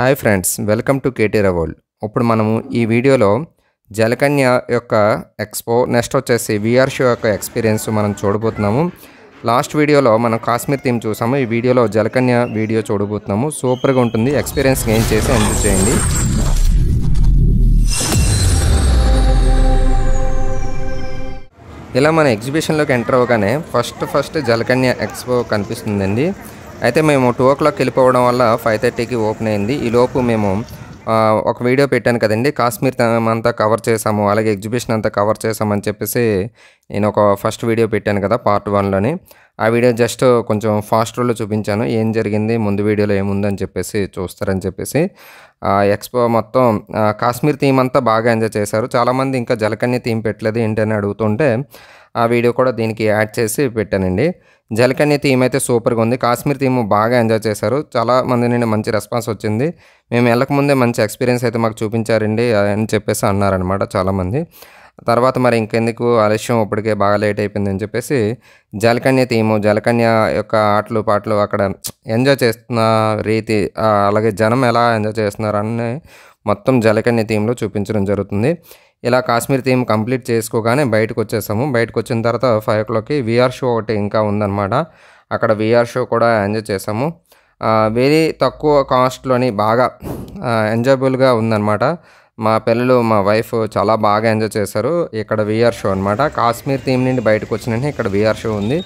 Hi friends, welcome to KT Raval. ఇప్పుడు మనము ఈ వీడియోలో జలకన్య యొక్క ఎక్స్పో నెక్స్ట్ వచ్చేసి విఆర్ షో యొక్క ఎక్స్పీరియన్స్ మనం చూడబోతున్నాము. లాస్ట్ వీడియోలో మనం కాశ్మీర్ థీమ్ చూసాము. ఈ వీడియోలో జలకన్య వీడియో చూడబోతున్నాము. సూపర్గా ఉంటుంది. ఎక్స్పీరియన్స్ గెయిన్ చేసి ఎంజాయ్ చేయండి. ఇలా మన ఎగ్జిబిషన్లోకి ఎంటర్ అవ్వగానే ఫస్ట్ జలకన్య ఎక్స్పో కనిపిస్తుందండి. అయితే మేము 2 o'clock వెళ్ళిపోవడం వల్ల 5:30కి ఓపెన్ అయింది. ఈలోపు మేము ఒక వీడియో పెట్టాను కదండి, కాశ్మీర్ అంతా కవర్ చేసాము, అలాగే ఎగ్జిబిషన్ అంతా కవర్ చేసామని చెప్పేసి నేను ఒక ఫస్ట్ వీడియో పెట్టాను కదా పార్ట్ 1లోని. ఆ వీడియో జస్ట్ కొంచెం ఫాస్ట్ రోల్లో చూపించాను, ఏం జరిగింది ముందు వీడియోలో ఏముందని చెప్పేసి చూస్తారని చెప్పేసి. ఎక్స్పో మొత్తం కాశ్మీర్ థీమ్ అంతా బాగా ఎంజాయ్ చేశారు. చాలామంది ఇంకా జలకన్య థీమ్ పెట్టలేదు ఏంటని అడుగుతుంటే ఆ వీడియో కూడా దీనికి యాడ్ చేసి పెట్టానండి. జలకన్య థీమ్ అయితే సూపర్గా ఉంది. కాశ్మీర్ థీమ్ బాగా ఎంజాయ్ చేశారు. చాలా మంది నుండి మంచి రెస్పాన్స్ వచ్చింది. మేము వెళ్ళకముందే మంచి ఎక్స్పీరియన్స్ అయితే మాకు చూపించారండి అని చెప్పేసి అన్నారనమాట చాలామంది. తర్వాత మరి ఇంకెందుకు ఆలస్యం, ఇప్పటికే బాగా లేట్ అయిపోయిందని చెప్పేసి జలకన్య థీము, జలకన్య యొక్క ఆటలు పాటలు అక్కడ ఎంజాయ్ చేస్తున్న రీతి, అలాగే జనం ఎలా ఎంజాయ్ చేస్తున్నారని మొత్తం జలకన్య థీమ్లో చూపించడం జరుగుతుంది. ఇలా కాశ్మీర్ థీమ్ కంప్లీట్ చేసుకోగానే బయటకు వచ్చేసాము. బయటకు వచ్చిన తర్వాత 5 o'clockకి విఆర్ షో ఒకటి ఇంకా ఉందన్నమాట. అక్కడ విఆర్ షో కూడా ఎంజాయ్ చేసాము. వెరీ తక్కువ కాస్ట్లోని బాగా ఎంజాయబుల్గా ఉందన్నమాట. మా పిల్లలు, మా వైఫ్ చాలా బాగా ఎంజాయ్ చేశారు. ఇక్కడ విఆర్ షో అనమాట. కాశ్మీర్ థీమ్ నుండి బయటకు వచ్చిన ఇక్కడ విఆర్ షో ఉంది.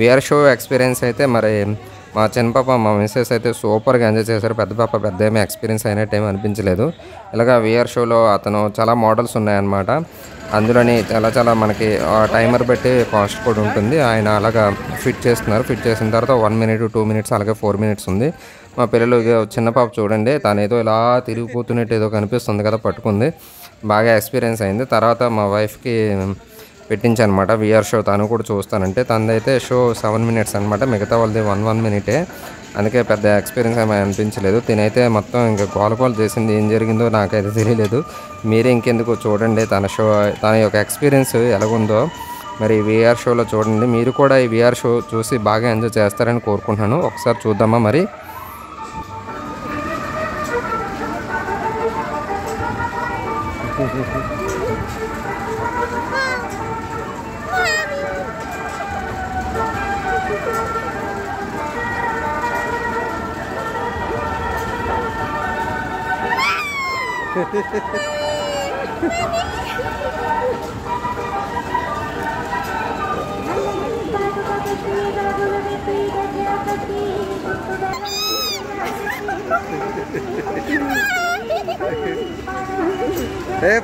విఆర్ షో ఎక్స్పీరియన్స్ అయితే మరి మా చిన్న పాప, మా మిస్సెస్ అయితే సూపర్గా ఎంజాయ్ చేశారు. పెద్ద పాప పెద్ద ఏమీ ఎక్స్పీరియన్స్ అయినట్టు ఏమీ అనిపించలేదు. ఇలాగా విఆర్ షోలో అతను చాలా మోడల్స్ ఉన్నాయన్నమాట. అందులోని చాలా మనకి టైమర్ బట్టి కాస్ట్ కూడా ఉంటుంది. ఆయన అలాగా ఫిట్ చేస్తున్నారు. ఫిట్ చేసిన తర్వాత 1 minute, 2 minutes, అలాగే 4 minutes ఉంది. మా పిల్లలు, చిన్న పాప చూడండి, తను ఏదో ఇలా తిరిగిపోతున్నట్టు ఏదో కనిపిస్తుంది కదా, పట్టుకుంది. బాగా ఎక్స్పీరియన్స్ అయింది. తర్వాత మా వైఫ్కి పెట్టించనమాట విఆర్ షో. తను కూడా చూస్తానంటే తనదైతే షో 7 minutes అనమాట. మిగతా వాళ్ళది 1 minute. అందుకే పెద్ద ఎక్స్పీరియన్స్ ఏమీ అనిపించలేదు. తినైతే మొత్తం ఇంకా గోల చేసింది. ఏం జరిగిందో నాకైతే తెలియలేదు. మీరే ఇంకెందుకు చూడండి తన యొక్క ఎక్స్పీరియన్స్ ఎలాగుందో మరి విఆర్ షోలో చూడండి. మీరు కూడా ఈ విఆర్ షో చూసి బాగా ఎంజాయ్ చేస్తారని కోరుకుంటున్నాను. ఒకసారి చూద్దామా మరి.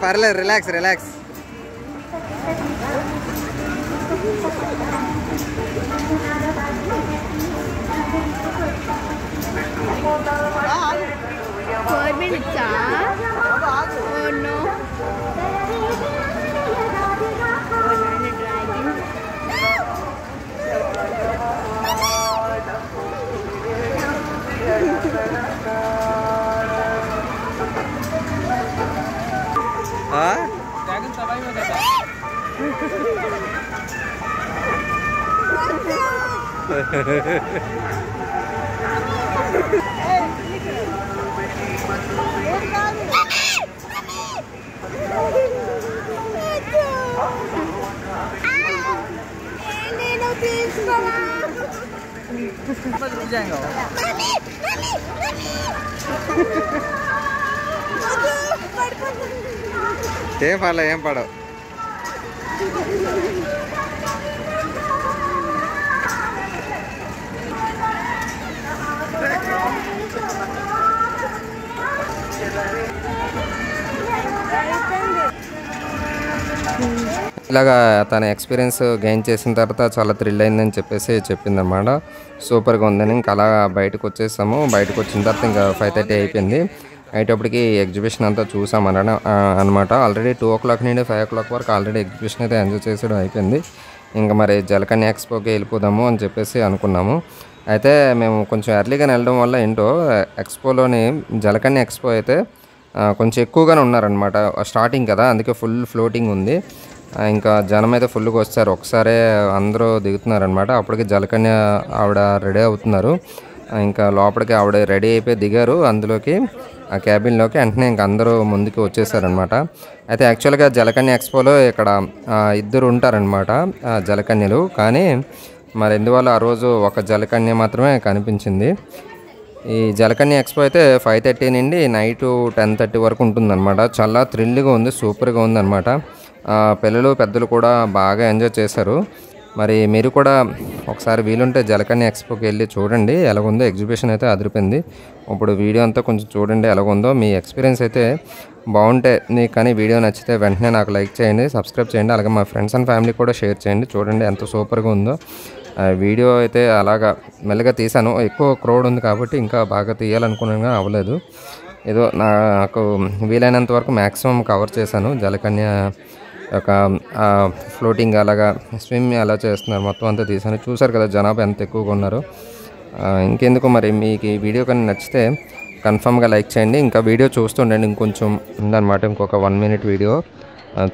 పర్లేదు, రిలాక్స్. ఏం పడవు. ఇలాగా తన ఎక్స్పీరియన్స్ గెయిన్ చేసిన తర్వాత చాలా థ్రిల్ అయిందని చెప్పేసి చెప్పిందన్నమాట. సూపర్గా ఉందని ఇంకా అలా బయటకు వచ్చేసాము. బయటకు వచ్చిన తర్వాత ఇంకా 5:30 అయిపోయింది. అయ్యేటప్పటికి ఎగ్జిబిషన్ అంతా చూసామన్నమాట. ఆల్రెడీ 2 o'clock నుండి 5 o'clock వరకు ఆల్రెడీ ఎగ్జిబిషన్ అయితే ఎంజాయ్ చేసేయడం అయిపోయింది. ఇంకా మరి జలకన్య ఎక్స్పోకి వెళ్ళిపోదాము అని చెప్పేసి అనుకున్నాము. అయితే మేము కొంచెం ఎర్లీగా వెళ్ళడం వల్ల ఏంటో ఎక్స్పోలోని జలకన్య ఎక్స్పో అయితే కొంచెం ఎక్కువగానే ఉన్నారనమాట. స్టార్టింగ్ కదా, అందుకే ఫుల్ ఫ్లోటింగ్ ఉంది. ఇంకా జనం అయితే ఫుల్గా వచ్చారు. ఒకసారే అందరూ దిగుతున్నారనమాట. అప్పటికి జలకన్య ఆవిడ రెడీ అవుతున్నారు. ఇంకా లోపలికి ఆవిడ రెడీ అయిపోయి దిగారు అందులోకి, ఆ క్యాబిన్లోకి. వెంటనే ఇంక అందరూ ముందుకు వచ్చేసారనమాట. అయితే యాక్చువల్గా జలకన్య ఎక్స్పోలో ఇక్కడ ఇద్దరు ఉంటారనమాట జలకన్యలు. కానీ మరి ఎందువల్ల ఆ రోజు ఒక జలకన్య మాత్రమే కనిపించింది. ఈ జలకన్య ఎక్స్పో అయితే 5:30 నుండి నైట్ 10:30 వరకు ఉంటుందన్నమాట. చాలా థ్రిల్గా ఉంది, సూపర్గా ఉందన్నమాట. పిల్లలు పెద్దలు కూడా బాగా ఎంజాయ్ చేశారు. మరి మీరు కూడా ఒకసారి వీలుంటే జలకన్య ఎక్స్పోకి వెళ్ళి చూడండి ఎలాగుందో. ఎగ్జిబిషన్ అయితే అదిరిపోయింది. ఇప్పుడు వీడియో అంతా కొంచెం చూడండి ఎలాగుందో. మీ ఎక్స్పీరియన్స్ అయితే బాగుంటే మీకు కానీ వీడియో నచ్చితే వెంటనే నాకు లైక్ చేయండి, సబ్స్క్రైబ్ చేయండి. అలాగే మా ఫ్రెండ్స్ అండ్ ఫ్యామిలీ కూడా షేర్ చేయండి. చూడండి ఎంత సూపర్గా ఉందో. వీడియో అయితే అలాగా మెల్లగా తీసాను. ఎక్కువ క్రౌడ్ ఉంది కాబట్టి ఇంకా బాగా తీయాలనుకున్నాను, అవ్వలేదు. ఏదో నాకు వీలైనంత వరకు మ్యాక్సిమం కవర్ చేశాను. జలకన్య ఒక ఫ్లోటింగ్ అలాగా స్విమ్ అలా చేస్తున్నారు, మొత్తం అంతా తీసాను. చూసారు కదా జనాభా ఎంత ఎక్కువగా ఉన్నారు. ఇంకెందుకు మరి మీకు ఈ వీడియో కానీ నచ్చితే కన్ఫామ్గా లైక్ చేయండి. ఇంకా వీడియో చూస్తుండండి, ఇంకొంచెం ఉందన్నమాట, ఇంకొక 1 minute వీడియో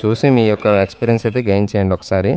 చూసి మీ యొక్క ఎక్స్పీరియన్స్ అయితే గెయిన్ చేయండి ఒకసారి.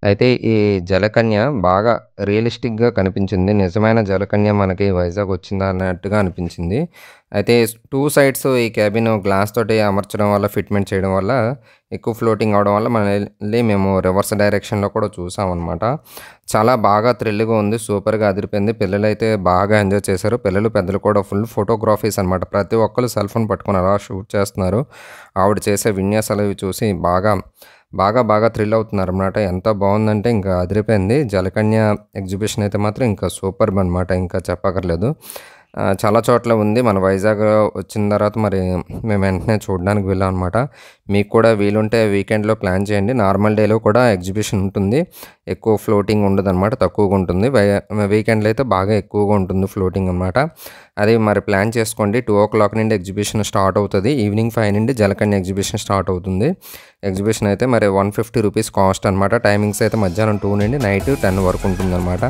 అయితే ఈ జలకన్య బాగా రియలిస్టిక్‌గా కనిపించింది. నిజమైన జలకన్య మనకి వైజాగ్ వచ్చిందా అన్నట్టుగా అనిపించింది. అయితే 2 సైడ్స్ ఈ క్యాబిన్ గ్లాస్ తోటి అమర్చడం వల్ల, ఫిట్మెంట్ చేయడం వల్ల ఎక్కువ ఫ్లోటింగ్ అవ్వడం వల్ల మేము రివర్స్ డైరెక్షన్‌లో కూడా చూసామన్నమాట. చాలా బాగా థ్రిల్‌గా ఉంది. సూపర్‌గా అదిరిపోయింది. పిల్లలైతే బాగా ఎంజాయ్ చేశారు. పిల్లలు, పెద్దలు కూడా ఫుల్ ఫోటోగ్రఫీస్ అనమాట. ప్రతి ఒక్కళ్ళు సెల్ ఫోన్ పట్టుకొని అలా షూట్ చేస్తున్నారు. ఆవిడ చేసే విన్యాసాలు అవి చూసి బాగా థ్రిల్ అవుతున్నారనమాట. ఎంత బాగుందంటే ఇంకా అదిరిపోయింది. జలకన్య ఎగ్జిబిషన్ అయితే మాత్రం ఇంకా సూపర్బ్ అనమాట, ఇంకా చెప్పక్కర్లేదు. చాలా చోట్ల ఉంది. మన వైజాగ్ వచ్చిన తర్వాత మరి మేము వెంటనే చూడడానికి వెళ్ళాం అనమాట. మీకు కూడా వీలుంటే వీకెండ్లో ప్లాన్ చేయండి. నార్మల్ డేలో కూడా ఎగ్జిబిషన్ ఉంటుంది. ఎక్కువ ఫ్లోటింగ్ ఉండదన్నమాట, తక్కువగా ఉంటుంది. వీకెండ్లో అయితే బాగా ఎక్కువగా ఉంటుంది ఫ్లోటింగ్ అనమాట. అది మరి ప్లాన్ చేసుకోండి. 2 o'clock నుండి ఎగ్జిబిషన్ స్టార్ట్ అవుతుంది. ఈవినింగ్ 5 నుండి జలకన్య ఎగ్జిబిషన్ స్టార్ట్ అవుతుంది. ఎగ్జిబిషన్ అయితే మరి 150 రూపీస్ కాస్ట్ అనమాట. టైమింగ్స్ అయితే మధ్యాహ్నం 2 నుండి నైట్ 10 వరకు ఉంటుందన్నమాట.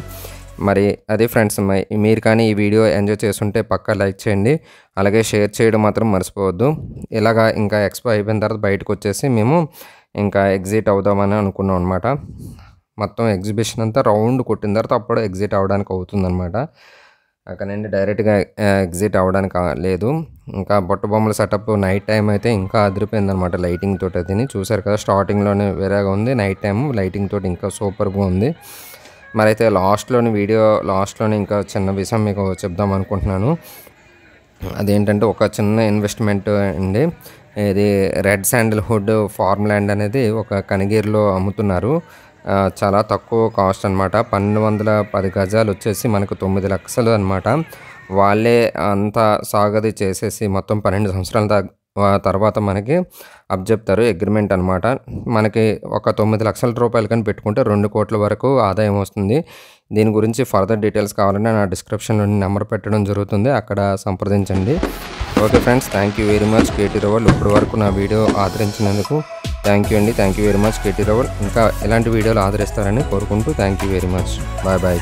మరి అది ఫ్రెండ్స్, మీరు కానీ ఈ వీడియో ఎంజాయ్ చేస్తుంటే పక్కా లైక్ చేయండి. అలాగే షేర్ చేయడం మాత్రం మర్చిపోవద్దు. ఇలాగా ఇంకా ఎక్స్పో అయిపోయిన తర్వాత బయటకు వచ్చేసి మేము ఇంకా ఎగ్జిట్ అవుదామని అనుకున్నాం అనమాట. మొత్తం ఎగ్జిబిషన్ అంతా రౌండ్ కొట్టిన తర్వాత అప్పుడు ఎగ్జిట్ అవ్వడానికి అవుతుందన్నమాట. అక్కడ నుండి డైరెక్ట్గా ఎగ్జిట్ అవ్వడానికి లేదు. ఇంకా బుట్ట బొమ్మల సెటప్ నైట్ టైం అయితే ఇంకా అదిరిపోయిందనమాట. లైటింగ్ తోటి అది చూసారు కదా, స్టార్టింగ్లోనే వేరేగా ఉంది. నైట్ టైం లైటింగ్ తోటి ఇంకా సూపర్గా ఉంది. మరి అయితే లాస్ట్లోని ఇంకా చిన్న విషయం మీకు చెప్దాం అనుకుంటున్నాను. అదేంటంటే ఒక చిన్న ఇన్వెస్ట్మెంట్ అండి. ఇది రెడ్ శాండిల్వుడ్ ఫార్మ్ ల్యాండ్ అనేది ఒక కనిగిరిలో అమ్ముతున్నారు. చాలా తక్కువ కాస్ట్ అనమాట. 1210 గజాలు వచ్చేసి మనకు 9 లక్షలు అనమాట. వాళ్ళే అంతా సాగది చేసేసి మొత్తం 12 సంవత్సరాల తర్వాత మనకి అప్పచెప్తారు. అగ్రిమెంట్ అనమాట. మనకి ఒక 9 లక్షల రూపాయలు కానీ పెట్టుకుంటే 2 కోట్ల వరకు ఆదాయం వస్తుంది. దీని గురించి ఫర్దర్ డీటెయిల్స్ కావాలంటే నా డిస్క్రిప్షన్లో నెంబర్ పెట్టడం జరుగుతుంది, అక్కడ సంప్రదించండి. Okay friends, thank you very much KT Raval. ఇప్పటి వరకు నా వీడియో ఆదరించినందుకు థ్యాంక్ యూ అండి. Thank you very much KT Raval. ఇంకా ఎలాంటి వీడియోలు ఆదరిస్తారని కోరుకుంటూ thank you very much. Bye.